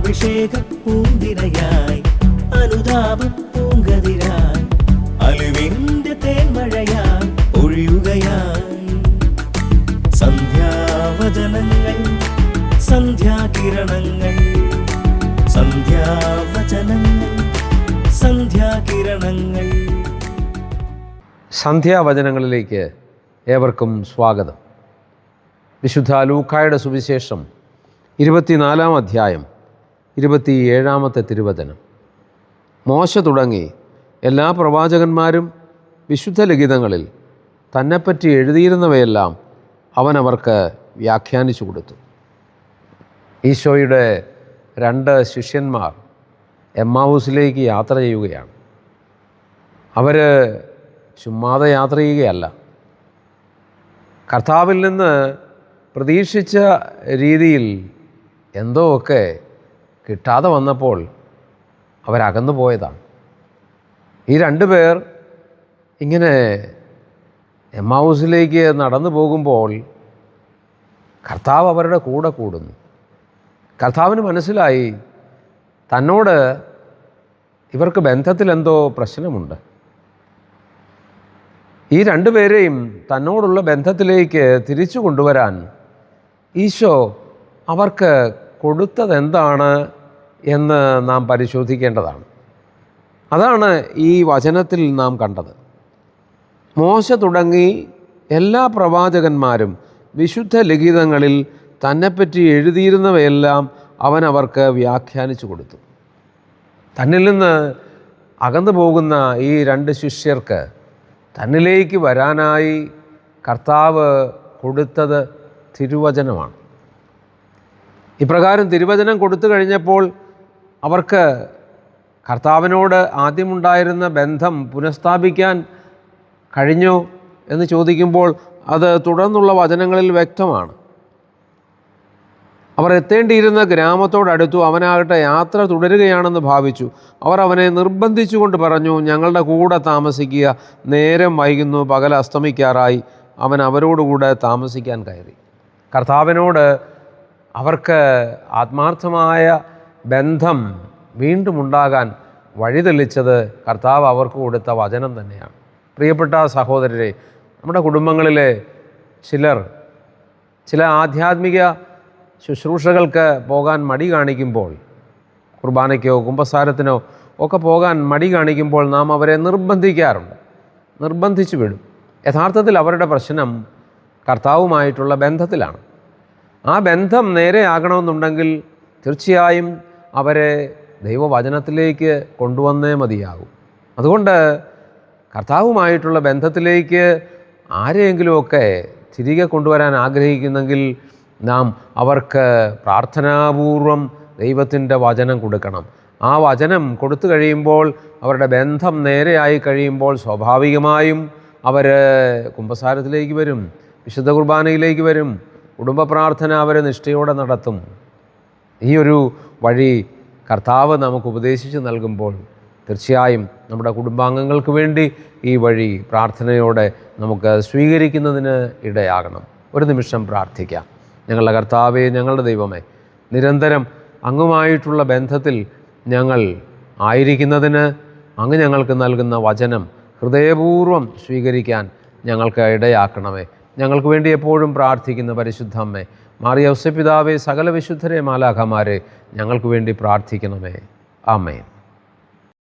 അഭിഷേക പൂന്തിരയായി അനുതാപ പൂങ്കതിരായി അലിവിന്റെ തേന്മഴയായി ഒഴിയുകയായി സന്ധ്യാവചനങ്ങൾ സന്ധ്യാകിരണങ്ങൾ സന്ധ്യാവചനങ്ങൾ സന്ധ്യാകിരണങ്ങൾ. സന്ധ്യാവചനങ്ങളിലേക്ക് ഏവർക്കും സ്വാഗതം. വിശുദ്ധ ലൂക്കായുടെ സുവിശേഷം 24-ാം അധ്യായം 27-ാമത്തെ തിരുവചനം. മോശ തുടങ്ങി എല്ലാ പ്രവാചകന്മാരും വിശുദ്ധ ലിഖിതങ്ങളിൽ തന്നെപ്പറ്റി എഴുതിയിരുന്നവയെല്ലാം അവൻ അവർക്ക് വ്യാഖ്യാനിച്ചു കൊടുത്തു. ഈശോയുടെ 2 ശിഷ്യന്മാർ എമ്മാവൂസിലേക്ക് യാത്ര ചെയ്യുകയാണ്. അവർ ചുമ്മാതെ യാത്ര ചെയ്യുകയല്ല. കർത്താവിൽ നിന്ന് പ്രതീക്ഷിച്ച രീതിയിൽ എന്തോ ഒക്കെ കിട്ടാതെ വന്നപ്പോൾ അവരകന്നു പോയതാണ്. ഈ 2 പേർ ഇങ്ങനെ എമ്മാവൂസിലേക്ക് നടന്നു പോകുമ്പോൾ കർത്താവ് അവരുടെ കൂടെ കൂടുന്നു. കർത്താവിന് മനസ്സിലായി തന്നോട് ഇവർക്ക് ബന്ധത്തിലെന്തോ പ്രശ്നമുണ്ട്. ഈ 2 പേരെയും തന്നോടുള്ള ബന്ധത്തിലേക്ക് തിരിച്ചു കൊണ്ടുവരാൻ ഈശോ അവർക്ക് കൊടുത്തതെന്താണ് എന്ന് നാം പരിശോധിക്കേണ്ടതാണ്. അതാണ് ഈ വചനത്തിൽ നാം കണ്ടത്. മോശ തുടങ്ങി എല്ലാ പ്രവാചകന്മാരും വിശുദ്ധ ലിഖിതങ്ങളിൽ തന്നെപ്പറ്റി എഴുതിയിരുന്നവയെല്ലാം അവൻ അവർക്ക് വ്യാഖ്യാനിച്ചു കൊടുത്തു. തന്നിൽ നിന്ന് അകന്നു പോകുന്ന ഈ 2 ശിഷ്യർക്ക് തന്നിലേക്ക് വരാനായി കർത്താവ് കൊടുത്തത് തിരുവചനമാണ്. ഇപ്രകാരം തിരുവചനം കൊടുത്തു കഴിഞ്ഞപ്പോൾ അവർക്ക് കർത്താവിനോട് ആദ്യമുണ്ടായിരുന്ന ബന്ധം പുനഃസ്ഥാപിക്കാൻ കഴിഞ്ഞോ എന്ന് ചോദിക്കുമ്പോൾ അത് തുടർന്നുള്ള വചനങ്ങളിൽ വ്യക്തമാണ്. അവർ എത്തേണ്ടിയിരുന്ന ഗ്രാമത്തോടടുത്തു. അവനാകട്ടെ യാത്ര തുടരുകയാണെന്ന് ഭാവിച്ചു. അവർ അവനെ നിർബന്ധിച്ചുകൊണ്ട് പറഞ്ഞു, ഞങ്ങളുടെ കൂടെ താമസിക്കുക, നേരം വൈകുന്നു, പകൽ അസ്തമിക്കാറായി. അവൻ അവരോടുകൂടെ താമസിക്കാൻ കയറി. കർത്താവിനോട് അവർക്ക് ആത്മാർത്ഥമായ ബന്ധം വീണ്ടും ഉണ്ടാകാൻ വഴിതെളിച്ചത് കർത്താവ് അവർക്ക് കൊടുത്ത വചനം തന്നെയാണ്. പ്രിയപ്പെട്ട സഹോദരരെ, നമ്മുടെ കുടുംബങ്ങളിലെ ചില ആധ്യാത്മിക ശുശ്രൂഷകൾക്ക് പോകാൻ മടി കാണിക്കുമ്പോൾ, കുർബാനയ്ക്കോ കുമ്പസാരത്തിനോ ഒക്കെ പോകാൻ മടി കാണിക്കുമ്പോൾ നാം അവരെ നിർബന്ധിക്കാറുണ്ട്, നിർബന്ധിച്ചു വിടും. യഥാർത്ഥത്തിൽ അവരുടെ പ്രശ്നം കർത്താവുമായിട്ടുള്ള ബന്ധത്തിലാണ്. ആ ബന്ധം നേരെയാകണമെന്നുണ്ടെങ്കിൽ തീർച്ചയായും അവരെ ദൈവവചനത്തിലേക്ക് കൊണ്ടുവന്നേ മതിയാകും. അതുകൊണ്ട് കർത്താവുമായിട്ടുള്ള ബന്ധത്തിലേക്ക് ആരെയെങ്കിലുമൊക്കെ തിരികെ കൊണ്ടുവരാൻ ആഗ്രഹിക്കുന്നെങ്കിൽ നാം അവർക്ക് പ്രാർത്ഥനാപൂർവം ദൈവത്തിൻ്റെ വചനം കൊടുക്കണം. ആ വചനം കൊടുത്തു കഴിയുമ്പോൾ, അവരുടെ ബന്ധം നേരെയായി കഴിയുമ്പോൾ സ്വാഭാവികമായും അവർ കുമ്പസാരത്തിലേക്ക് വരും, വിശുദ്ധ കുർബാനയിലേക്ക് വരും, കുടുംബ പ്രാർത്ഥന അവർ നിഷ്ഠയോടെ നടത്തും. ഈ ഒരു വഴി കർത്താവ് നമുക്ക് ഉപദേശിച്ച് നൽകുമ്പോൾ തീർച്ചയായും നമ്മുടെ കുടുംബാംഗങ്ങൾക്ക് വേണ്ടി ഈ വഴി പ്രാർത്ഥനയോടെ നമുക്ക് സ്വീകരിക്കുന്നതിന് ഇടയാകണം. ഒരു നിമിഷം പ്രാർത്ഥിക്കാം. ഞങ്ങളുടെ കർത്താവേ, ഞങ്ങളുടെ ദൈവമേ, നിരന്തരം അങ്ങുമായിട്ടുള്ള ബന്ധത്തിൽ ഞങ്ങൾ ആയിരിക്കുന്നതിന് അങ്ങ് ഞങ്ങൾക്ക് നൽകുന്ന വചനം ഹൃദയപൂർവ്വം സ്വീകരിക്കാൻ ഞങ്ങൾക്ക് ഇടയാക്കണമേ. ഞങ്ങൾക്ക് വേണ്ടി എപ്പോഴും പ്രാർത്ഥിക്കുന്ന പരിശുദ്ധ അമ്മേ, മാറിയ ഔസേപ്പിതാവേ, സകല വിശുദ്ധരെ, മാലാഖമാരെ, ഞങ്ങൾക്ക് വേണ്ടി പ്രാർത്ഥിക്കണമേ. ആമേൻ.